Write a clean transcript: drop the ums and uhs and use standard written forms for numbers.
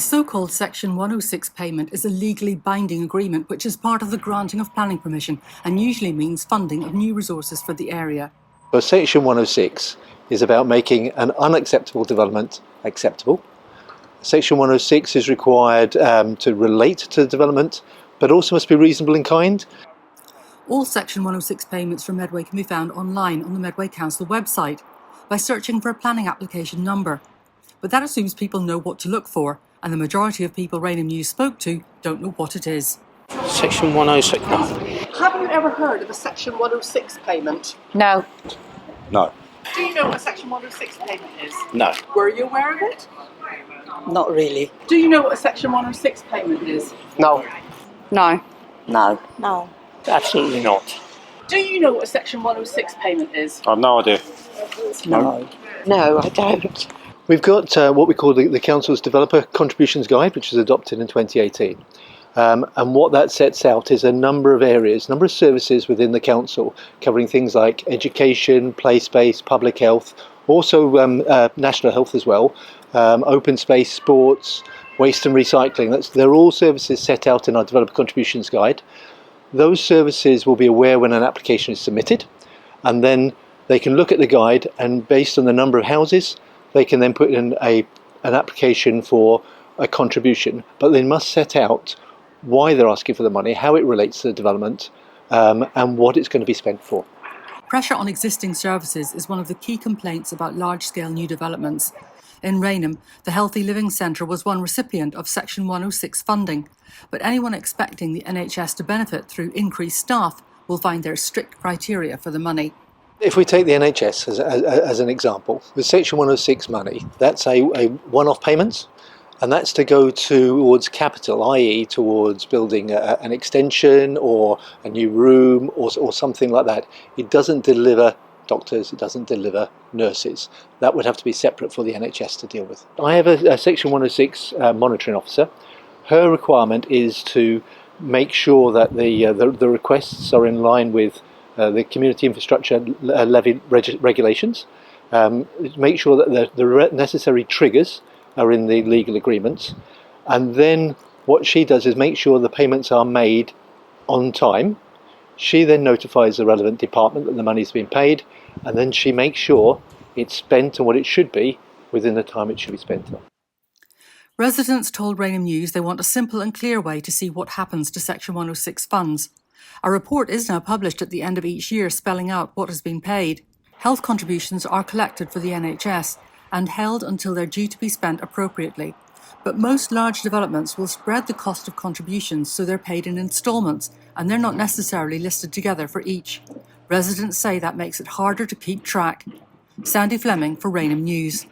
so-called Section 106 payment is a legally binding agreement which is part of the granting of planning permission and usually means funding of new resources for the area. So Section 106 is about making an unacceptable development acceptable. Section 106 is required to relate to the development, but also must be reasonable in kind. All Section 106 payments from Medway can be found online on the Medway Council website by searching for a planning application number. But that assumes people know what to look for, and the majority of people Rainham News spoke to don't know what it is. Section 106, no. Have you ever heard of a Section 106 payment? No. No. Do you know what a Section 106 payment is? No. Were you aware of it? Not really. Do you know what a Section 106 payment is? No. No. No. No. Absolutely not. Do you know what a Section 106 payment is? I've no idea. No. No, I don't. We've got what we call the Council's Developer Contributions Guide, which was adopted in 2018. And what that sets out is a number of areas, number of services within the Council, covering things like education, play space, public health, also national health as well, open space, sports, waste and recycling. They're all services set out in our Developer Contributions Guide. Those services will be aware when an application is submitted, and then they can look at the guide, and based on the number of houses, they can then put in an application for a contribution, but they must set out why they're asking for the money, how it relates to the development, and what it's going to be spent for. Pressure on existing services is one of the key complaints about large-scale new developments. In Rainham, the Healthy Living Centre was one recipient of Section 106 funding, but anyone expecting the NHS to benefit through increased staff will find there are strict criteria for the money. If we take the NHS as an example, with Section 106 money, that's a one-off payment, and that's to go towards capital, i.e. towards building an extension or a new room or something like that. It doesn't deliver doctors, it doesn't deliver nurses. That would have to be separate for the NHS to deal with. I have a Section 106 monitoring officer. Her requirement is to make sure that the requests are in line with the community infrastructure levy regulations, make sure that the necessary triggers are in the legal agreements, and then what she does is make sure the payments are made on time. She then notifies the relevant department that the money's been paid, and then she makes sure it's spent on what it should be within the time it should be spent on. Residents told Rainham News they want a simple and clear way to see what happens to Section 106 funds. A report is now published at the end of each year spelling out what has been paid. Health contributions are collected for the NHS and held until they're due to be spent appropriately. But most large developments will spread the cost of contributions so they're paid in instalments and they're not necessarily listed together for each. Residents say that makes it harder to keep track. Sandy Fleming for Rainham News.